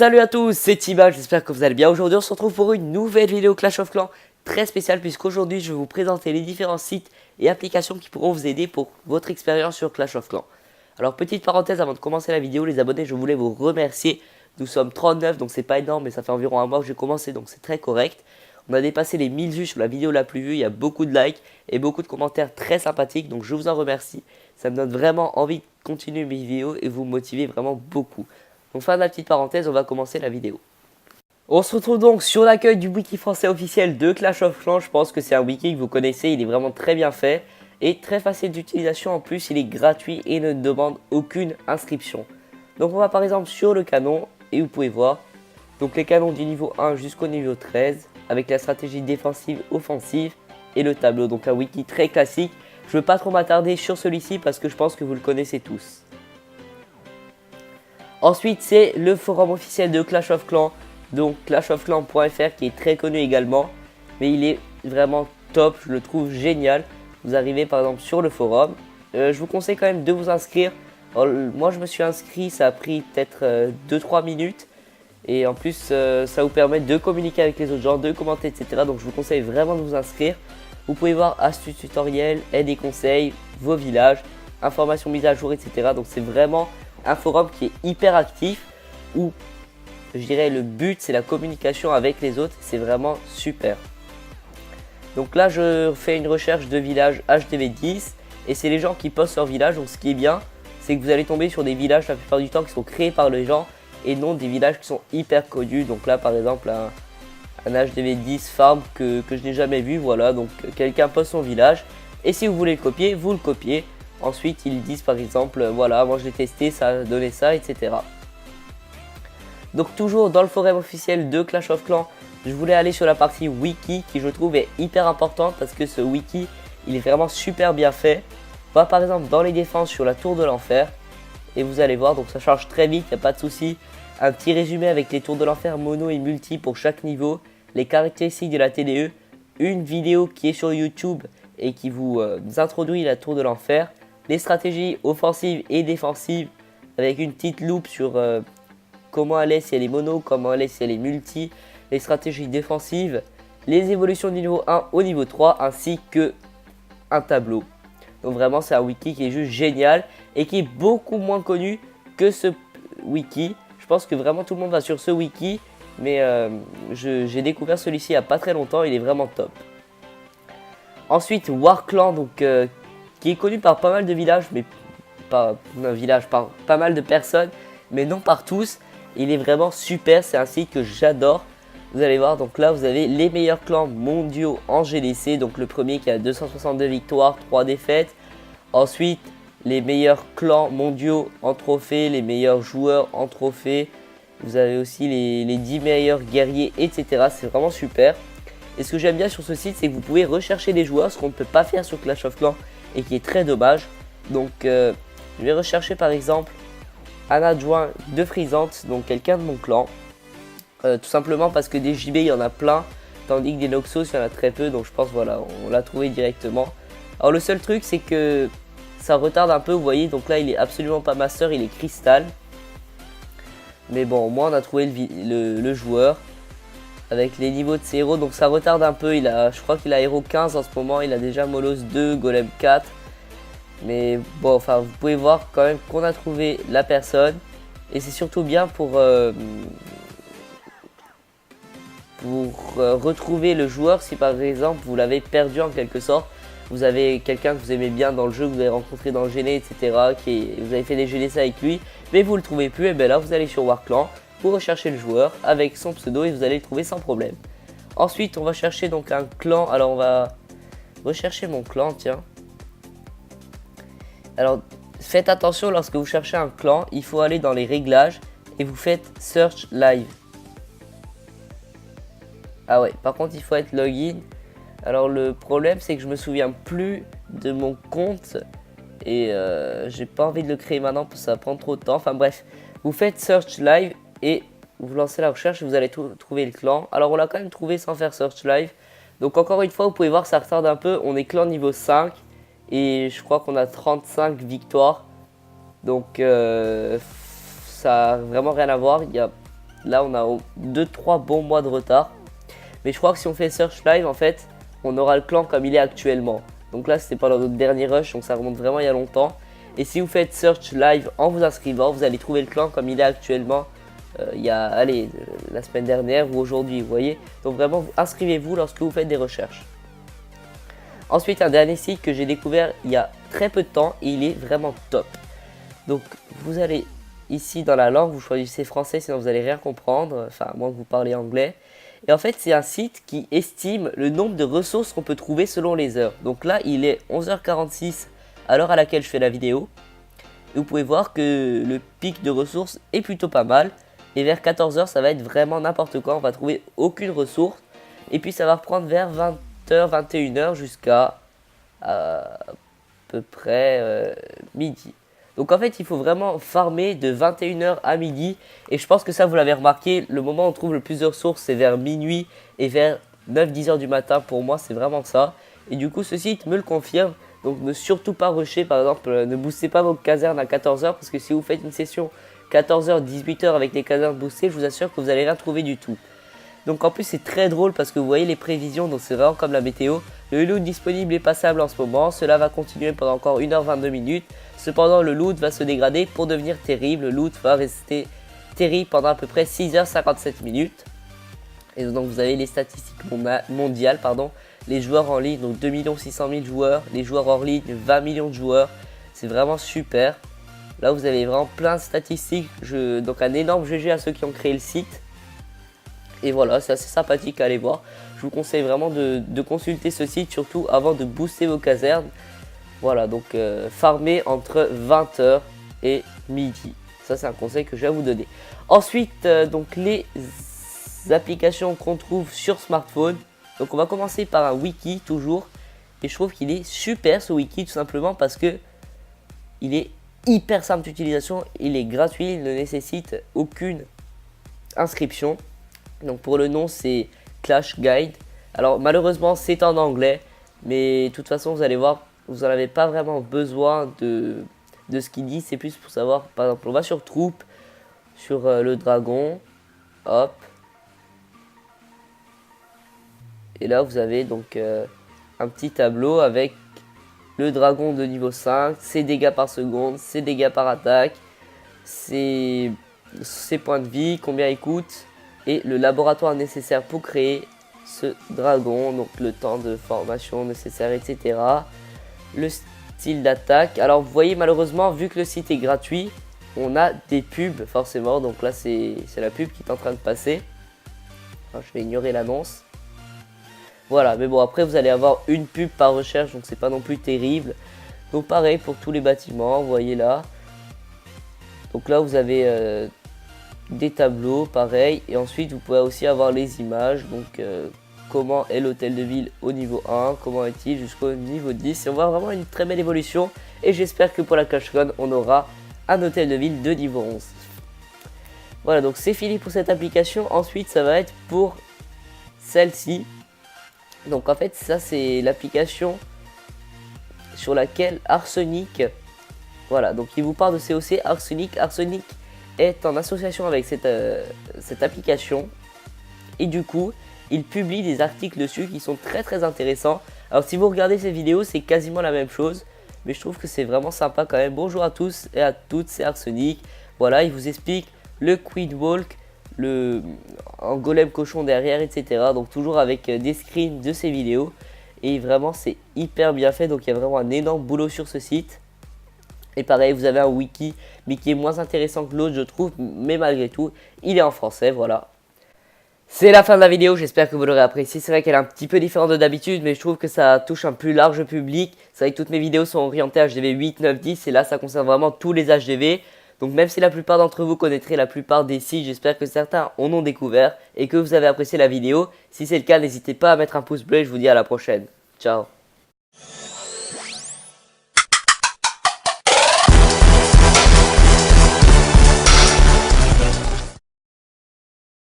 Salut à tous, c'est Tiba, j'espère que vous allez bien. Aujourd'hui on se retrouve pour une nouvelle vidéo Clash of Clans très spéciale, puisqu'aujourd'hui je vais vous présenter les différents sites et applications qui pourront vous aider pour votre expérience sur Clash of Clans. Alors petite parenthèse avant de commencer la vidéo, les abonnés, je voulais vous remercier. Nous sommes 39, donc c'est pas énorme, mais ça fait environ un mois que j'ai commencé, donc c'est très correct. On a dépassé les 1000 vues sur la vidéo la plus vue, il y a beaucoup de likes et beaucoup de commentaires très sympathiques, donc je vous en remercie. Ça me donne vraiment envie de continuer mes vidéos et vous motiver vraiment beaucoup. Donc fin de la petite parenthèse, on va commencer la vidéo. On se retrouve donc sur l'accueil du wiki français officiel de Clash of Clans. Je pense que c'est un wiki que vous connaissez, il est vraiment très bien fait et très facile d'utilisation. En plus, il est gratuit et ne demande aucune inscription. Donc on va par exemple sur le canon et vous pouvez voir donc les canons du niveau 1 jusqu'au niveau 13 avec la stratégie défensive, offensive et le tableau. Donc un wiki très classique. Je ne veux pas trop m'attarder sur celui-ci parce que je pense que vous le connaissez tous. Ensuite, c'est le forum officiel de Clash of Clans, donc clashofclans.fr, qui est très connu également, mais il est vraiment top, je le trouve génial. Vous arrivez par exemple sur le forum, je vous conseille quand même de vous inscrire. Alors, moi je me suis inscrit, ça a pris peut-être 2-3 minutes, et en plus ça vous permet de communiquer avec les autres gens, de commenter, etc. Donc je vous conseille vraiment de vous inscrire. Vous pouvez voir astuces, tutoriels, aides et conseils, vos villages, informations mises à jour, etc. Donc c'est vraiment un forum qui est hyper actif où je dirais le but c'est la communication avec les autres, c'est vraiment super. Donc là je fais une recherche de village HDV10 et c'est les gens qui postent leur village. Donc ce qui est bien c'est que vous allez tomber sur des villages la plupart du temps qui sont créés par les gens et non des villages qui sont hyper connus. Donc là par exemple un HDV10 farm que je n'ai jamais vu, voilà, donc quelqu'un poste son village et si vous voulez le copier, vous le copiez. Ensuite, ils disent par exemple, voilà, moi je l'ai testé, ça a donné ça, etc. Donc toujours dans le forum officiel de Clash of Clans, je voulais aller sur la partie wiki qui je trouve est hyper importante parce que ce wiki, il est vraiment super bien fait. On va par exemple dans les défenses sur la tour de l'enfer et vous allez voir, donc ça charge très vite, il n'y a pas de souci. Un petit résumé avec les tours de l'enfer mono et multi pour chaque niveau, les caractéristiques de la TDE, une vidéo qui est sur YouTube et qui vous introduit la tour de l'enfer. Les stratégies offensives et défensives avec une petite loupe sur comment elle est si elle est mono, comment elle est si elle est multi, les stratégies défensives, les évolutions du niveau 1 au niveau 3 ainsi que un tableau. Donc vraiment c'est un wiki qui est juste génial et qui est beaucoup moins connu que ce wiki. Je pense que vraiment tout le monde va sur ce wiki, mais j'ai découvert celui-ci il n'y a pas très longtemps, il est vraiment top. Ensuite Warclan, donc qui est connu par pas mal de villages, mais par pas mal de personnes, mais non par tous. Il est vraiment super, c'est un site que j'adore. Vous allez voir, donc là vous avez les meilleurs clans mondiaux en GDC. Donc le premier qui a 262 victoires, 3 défaites. Ensuite, les meilleurs clans mondiaux en trophée, les meilleurs joueurs en trophée. Vous avez aussi les 10 meilleurs guerriers, etc. C'est vraiment super. Et ce que j'aime bien sur ce site, c'est que vous pouvez rechercher des joueurs, ce qu'on ne peut pas faire sur Clash of Clans et qui est très dommage. Donc je vais rechercher par exemple un adjoint de Frisante, donc quelqu'un de mon clan. Tout simplement parce que des JB il y en a plein, tandis que des Noxos il y en a très peu. Donc je pense voilà, on l'a trouvé directement. Alors le seul truc c'est que ça retarde un peu, vous voyez. Donc là il est absolument pas master, il est cristal. Mais bon, au moins on a trouvé le joueur avec les niveaux de ses héros, donc ça retarde un peu. Je crois qu'il a héros 15 en ce moment, il a déjà Molos 2, Golem 4. Mais bon, enfin vous pouvez voir quand même qu'on a trouvé la personne. Et c'est surtout bien pour retrouver le joueur si par exemple vous l'avez perdu en quelque sorte. Vous avez quelqu'un que vous aimez bien dans le jeu, que vous avez rencontré dans le GD, etc. Vous avez fait des GDC avec lui, mais vous le trouvez plus. Et bien là vous allez sur Warclan. Vous recherchez le joueur avec son pseudo et vous allez le trouver sans problème. Ensuite on va chercher donc un clan. Alors on va rechercher mon clan, tiens. Alors faites attention lorsque vous cherchez un clan, il faut aller dans les réglages et vous faites search live. Ah ouais, par contre il faut être login. Alors le problème c'est que je me souviens plus de mon compte et j'ai pas envie de le créer maintenant parce que ça va prendre trop de temps. Enfin bref, vous faites search live et vous lancez la recherche et vous allez trouver le clan. Alors on l'a quand même trouvé sans faire search live. Donc encore une fois vous pouvez voir ça retarde un peu. On est clan niveau 5 et je crois qu'on a 35 victoires. Donc ça a vraiment rien à voir. Il y a là on a 2-3 bons mois de retard. Mais je crois que si on fait Search Live, en fait, on aura le clan comme il est actuellement. Donc là, c'était pendant notre dernier rush, donc ça remonte vraiment il y a longtemps. Et si vous faites Search Live en vous inscrivant, vous allez trouver le clan comme il est actuellement. Il y a, allez, la semaine dernière ou aujourd'hui, vous voyez. Donc vraiment, inscrivez-vous lorsque vous faites des recherches. Ensuite, un dernier site que j'ai découvert il y a très peu de temps et il est vraiment top. Donc, vous allez ici dans la langue, vous choisissez français, sinon vous n'allez rien comprendre, enfin, à moins que vous parlez anglais. Et en fait, c'est un site qui estime le nombre de ressources qu'on peut trouver selon les heures. Donc là, il est 11h46 à l'heure à laquelle je fais la vidéo. Et vous pouvez voir que le pic de ressources est plutôt pas mal. Et vers 14h, ça va être vraiment n'importe quoi. On va trouver aucune ressource. Et puis, ça va reprendre vers 20h, 21h jusqu'à à peu près midi. Donc en fait, il faut vraiment farmer de 21h à midi. Et je pense que ça, vous l'avez remarqué, le moment où on trouve le plus de ressources, c'est vers minuit et vers 9-10h du matin. Pour moi, c'est vraiment ça. Et du coup, ce site me le confirme. Donc ne surtout pas rusher, par exemple, ne boostez pas vos casernes à 14h. Parce que si vous faites une session 14h, 18h avec les casernes boostées, je vous assure que vous n'allez rien trouver du tout. Donc en plus c'est très drôle parce que vous voyez les prévisions, donc c'est vraiment comme la météo. Le loot disponible est passable en ce moment, cela va continuer pendant encore 1h22 minutes. Cependant le loot va se dégrader pour devenir terrible, le loot va rester terrible pendant à peu près 6h57 minutes. Et donc vous avez les statistiques mondiales, les joueurs en ligne, donc 2 600 000 joueurs, les joueurs hors ligne, 20 millions de joueurs, c'est vraiment super. Là vous avez vraiment plein de statistiques, donc un énorme GG à ceux qui ont créé le site. Et voilà, c'est assez sympathique à aller voir. Je vous conseille vraiment de consulter ce site, surtout avant de booster vos casernes. Voilà, donc farmer entre 20h et midi. Ça, c'est un conseil que je vais vous donner. Ensuite, donc les applications qu'on trouve sur smartphone. Donc on va commencer par un wiki, toujours. Et je trouve qu'il est super, ce wiki, tout simplement parce que il est hyper simple d'utilisation. Il est gratuit, il ne nécessite aucune inscription. Donc pour le nom c'est Clash Guide. Alors malheureusement c'est en anglais. Mais de toute façon vous allez voir, vous n'en avez pas vraiment besoin de ce qu'il dit. C'est plus pour savoir, par exemple on va sur troupe, sur le dragon. Hop. Et là vous avez donc un petit tableau avec le dragon de niveau 5. Ses dégâts par seconde, ses dégâts par attaque. Ses points de vie, combien il coûte. Et le laboratoire nécessaire pour créer ce dragon, donc le temps de formation nécessaire, etc. Le style d'attaque. Alors vous voyez malheureusement, vu que le site est gratuit, on a des pubs forcément. Donc là c'est la pub qui est en train de passer. Alors, je vais ignorer l'annonce. Voilà, mais bon après vous allez avoir une pub par recherche, donc c'est pas non plus terrible. Donc pareil pour tous les bâtiments, vous voyez là. Donc là vous avez... des tableaux pareil, et ensuite vous pouvez aussi avoir les images, donc comment est l'hôtel de ville au niveau 1, comment est-il jusqu'au niveau 10, et on voit vraiment une très belle évolution, et j'espère que pour la ClashCon on aura un hôtel de ville de niveau 11. Voilà, donc c'est fini pour cette application. Ensuite ça va être pour celle-ci. Donc en fait ça c'est l'application sur laquelle Arsenic, voilà, donc il vous parle de COC Arsenic. Arsenic est en association avec cette application et du coup il publie des articles dessus qui sont très intéressants. Alors si vous regardez ces vidéos c'est quasiment la même chose, mais je trouve que c'est vraiment sympa quand même. Bonjour à tous et à toutes, c'est Arsenic. Voilà, il vous explique le Quid Walk, un golem cochon derrière, etc. Donc toujours avec des screens de ces vidéos, et vraiment c'est hyper bien fait. Donc il y a vraiment un énorme boulot sur ce site. Et pareil, vous avez un wiki, mais qui est moins intéressant que l'autre, je trouve. Mais malgré tout, il est en français, voilà. C'est la fin de la vidéo, j'espère que vous l'aurez apprécié. C'est vrai qu'elle est un petit peu différente de d'habitude, mais je trouve que ça touche un plus large public. C'est vrai que toutes mes vidéos sont orientées HDV 8, 9, 10, et là, ça concerne vraiment tous les HDV. Donc même si la plupart d'entre vous connaîtraient la plupart des sites, j'espère que certains en ont découvert et que vous avez apprécié la vidéo. Si c'est le cas, n'hésitez pas à mettre un pouce bleu et je vous dis à la prochaine. Ciao.